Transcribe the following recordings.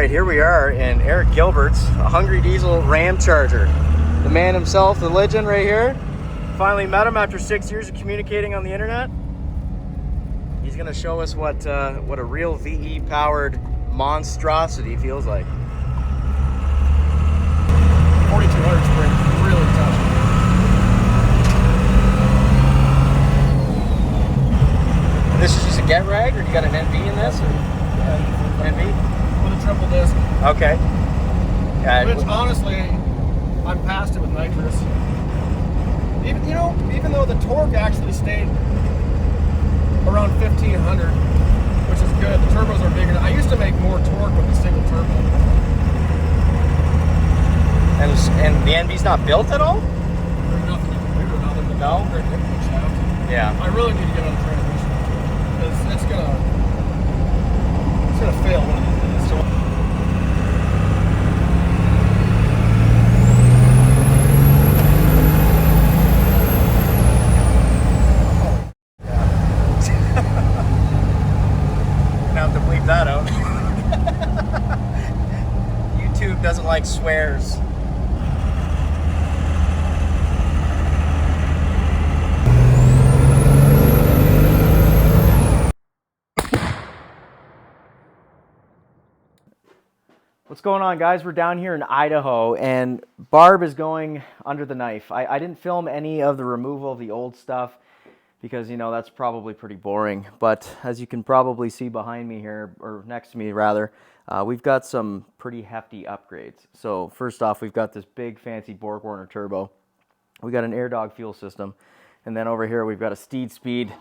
right, here we are in Eric Gilbert's Hungry Diesel Ram Charger. The man himself, the legend right here. Finally met him after 6 years of communicating on the internet. He's gonna show us what a real VE powered monstrosity feels like. 4200 spring is really tough. And this is just a get rag, or you got an NV in this? Or? NV? With a triple disc. Okay. Which honestly, I'm past it with nitrous. Even though the torque actually stayed around 1500, which is good. The turbos are bigger. I used to make more torque with a single turbo. And the NV's not built at all? There's nothing you can do other than No? upgrade the input shaft. Yeah. I really need to get on the transmission because it's gonna fail one of these days. So that out. YouTube doesn't like swears. What's going on, guys? We're down here in Idaho and Barb is going under the knife. I didn't film any of the removal of the old stuff because, you know, that's probably pretty boring. But as you can probably see behind me here, or next to me rather, we've got some pretty hefty upgrades. So first off, we've got this big fancy Borg-Warner turbo. We got an Air Dog fuel system. And then over here, we've got a Steed Speed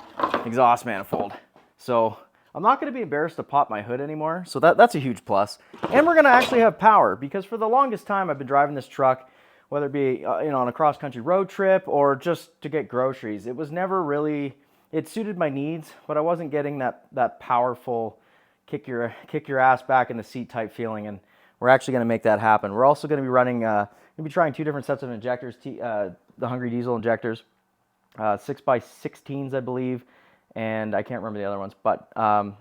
exhaust manifold. So I'm not going to be embarrassed to pop my hood anymore. So that's a huge plus. And we're going to actually have power because for the longest time, I've been driving this truck, whether it be on a cross-country road trip or just to get groceries. It was never really, it suited my needs, but I wasn't getting that powerful kick your ass back in the seat type feeling, and we're actually going to make that happen. We're also going to be running, trying two different sets of injectors, the Hungry Diesel injectors, 6x16s I believe, and I can't remember the other ones, but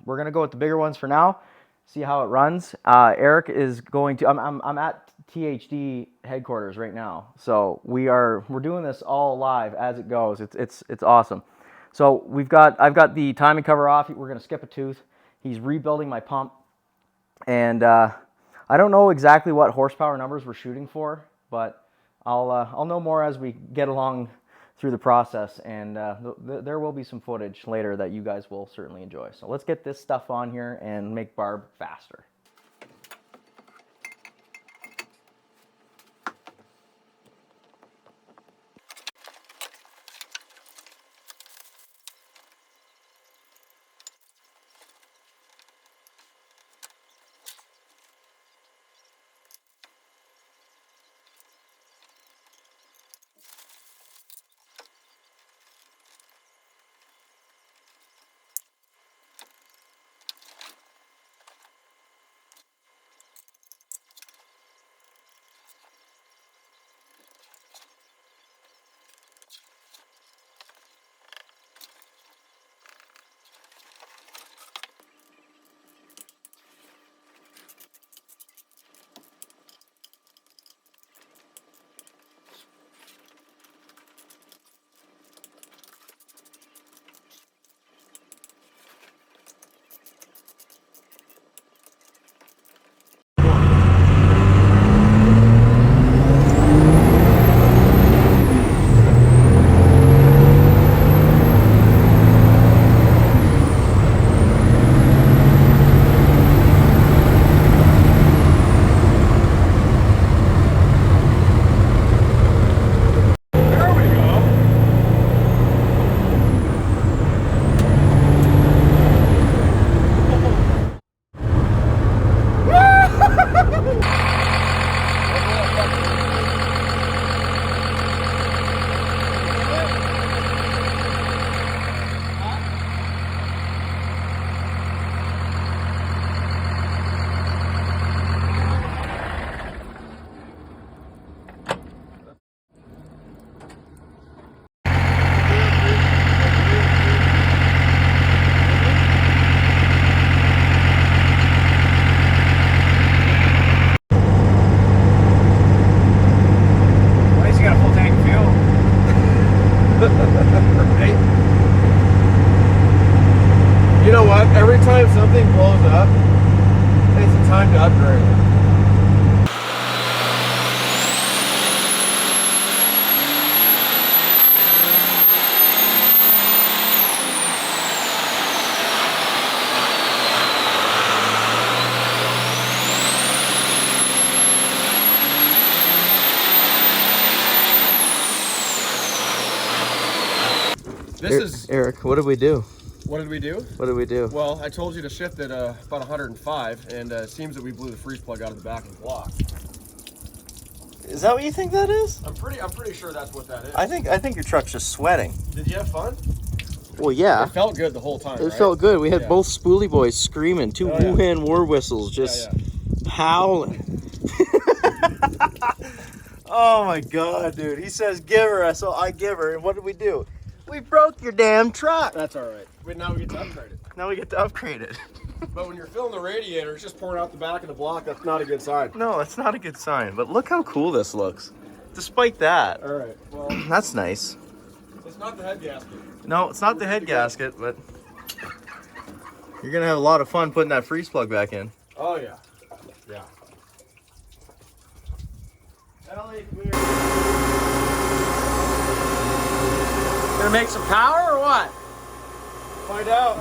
we're going to go with the bigger ones for now, see how it runs. Eric is going to, I'm at THD headquarters right now, so we're doing this all live as it goes. It's awesome. So I've got the timing cover off. We're going to skip a tooth. He's rebuilding my pump, and I don't know exactly what horsepower numbers we're shooting for, but I'll know more as we get along through the process, and there will be some footage later that you guys will certainly enjoy. So let's get this stuff on here and make Barb faster. Right? You know what? Every time something blows up, it's a time to upgrade. This is Eric, what did we do? what did we do? What did we do? Well, I told you to shift it about 105, and it seems that we blew the freeze plug out of the back of the block. Is that what you think that is? I'm pretty sure that's what that is. I think your truck's just sweating. Did you have fun? Well, yeah. It felt good the whole time. It right? felt good. We had Yeah. both Spoolie boys screaming, two Oh, yeah. Wuhan war whistles just howling. Oh my god, dude. He says give her, so I give her, and what did we do? We broke your damn truck. That's all right. Now we get to upgrade it. Now we get to upgrade it. But when you're filling the radiator, it's just pouring out the back of the block. That's not a good sign. No, that's not a good sign, but look how cool this looks. Despite that. All right. Well, That's nice. it's not the head gasket. No, it's not the head gasket, but you're gonna have a lot of fun putting that freeze plug back in. Oh yeah. Yeah. Gonna make some power or what? Find out.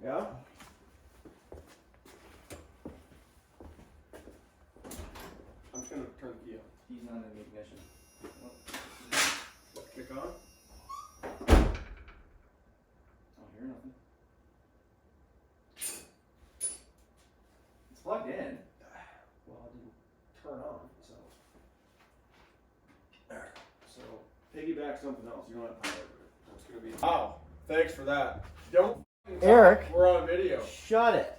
Yeah. I'm just gonna turn the key on. He's not in the ignition. Kick on. Don't hear nothing. It's plugged in. Well, it didn't turn on, so. There. So piggyback something else. You don't have to power it. That's gonna be. Wow. Thanks for that. Don't. Eric. We're on video. Shut it.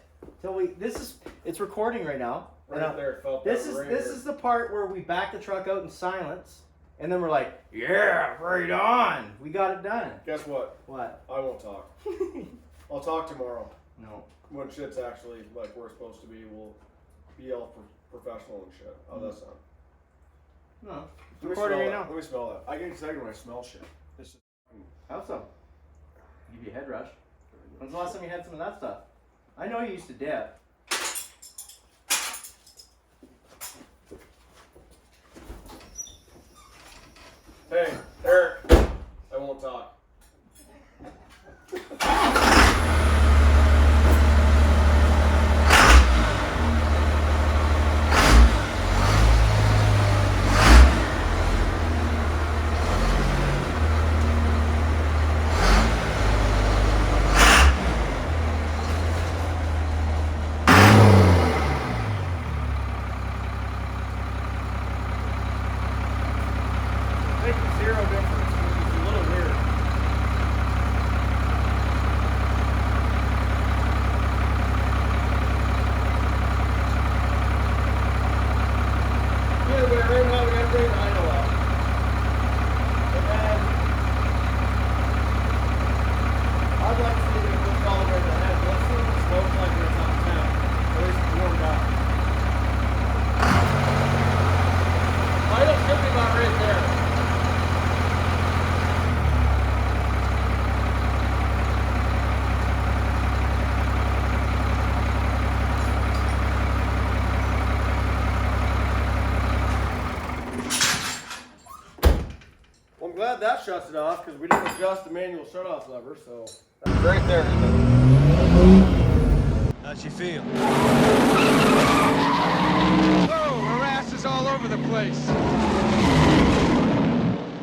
It's recording right now. Right there. It felt This that is the part where we back the truck out in silence, and then we're like, yeah, right on. We got it done. Guess what? What? I won't talk. I'll talk tomorrow. No. When shit's actually like we're supposed to be, we'll be all professional and shit. How's that sound? No. Let It's me recording smell right that. now. Let me smell that. I get excited when I smell shit. This is Have some. Give you a head rush. When's the last time you had some of that stuff? I know you used to dip. Hey, Eric. I won't talk. Makes zero difference. It's a little weird. Either way, right now we got everything I know of. And then I'd like to see if we can push all the way to the head. Let's see what the smoke like when it's out of town. At least it's warmed up. Vital should be about right there. Well, I'm glad that shuts it off because we didn't adjust the manual shut-off lever, so that's right there. How'd you feel? Oh, her ass is all over the place.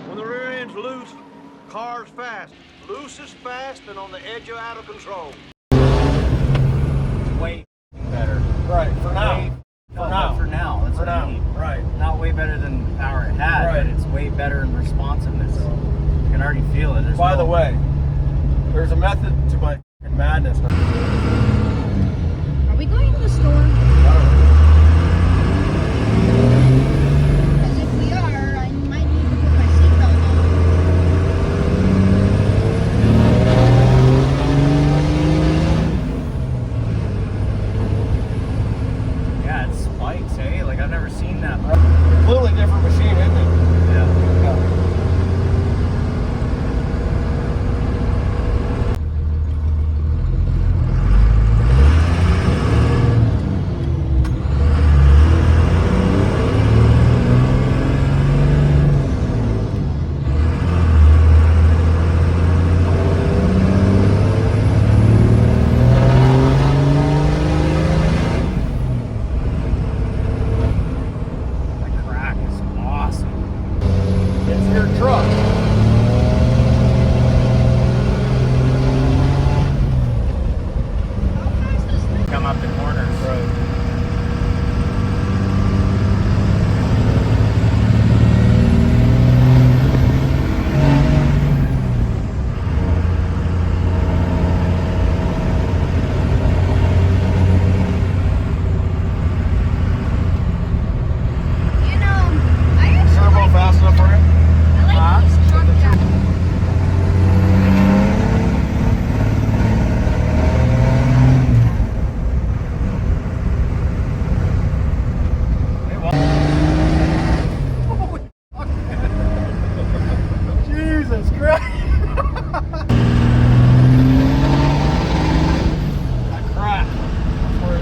When the rear end's loose, car's fast. Loose is fast and on the edge of out of control. way better. Right, for now. Way, For no, now. but for now. That's For what I now. mean. Right. Not way better than the power it had, Right. but it's way better in responsiveness. You can already feel it. There's By no- the way, there's a method to my f***ing madness. Are we going to the store? Because if we are, I might need to put my seatbelt on. Yeah, it spikes, eh? Like I've never seen that. Completely different machine, isn't it? Yeah. Yeah. That crack is awesome. It's your truck. How fast does this? Come up the corners. Right. You know, I actually Turbo like fast enough for you? I like these truck drivers. Hey, well, Jesus Christ! That crack. That's where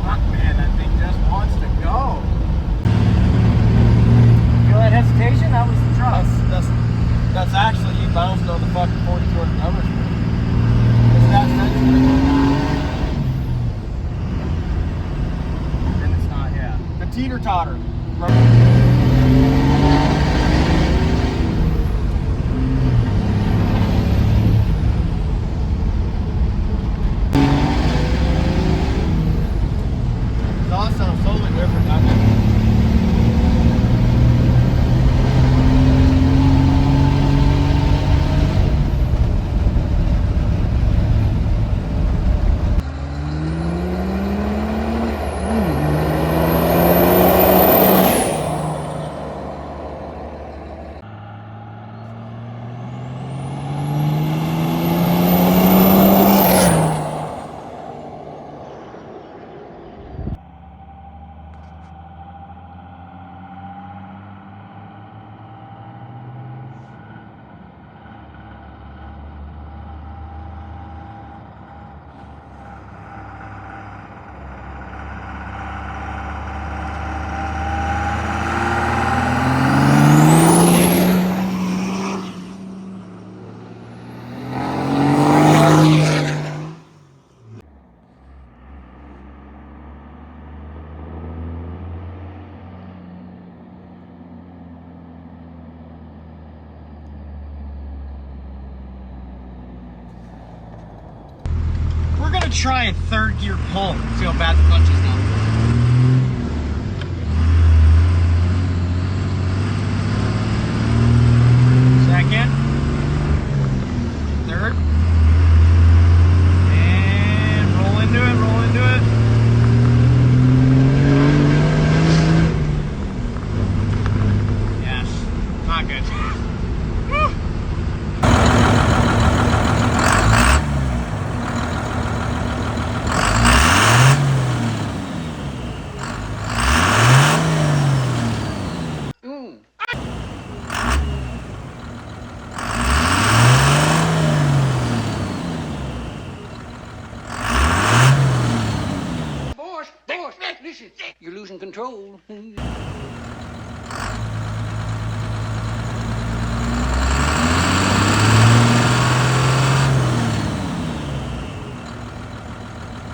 fuck, man, that thing just wants to go. Feel that hesitation? That was the truck. that's actually you bouncing on the fucking 4200 numbers. It's that sensitive. And it's not, yeah. The teeter totter. Exhaust sounds totally different, doesn't it? We're gonna try a third gear pull. See how bad the clutch is now.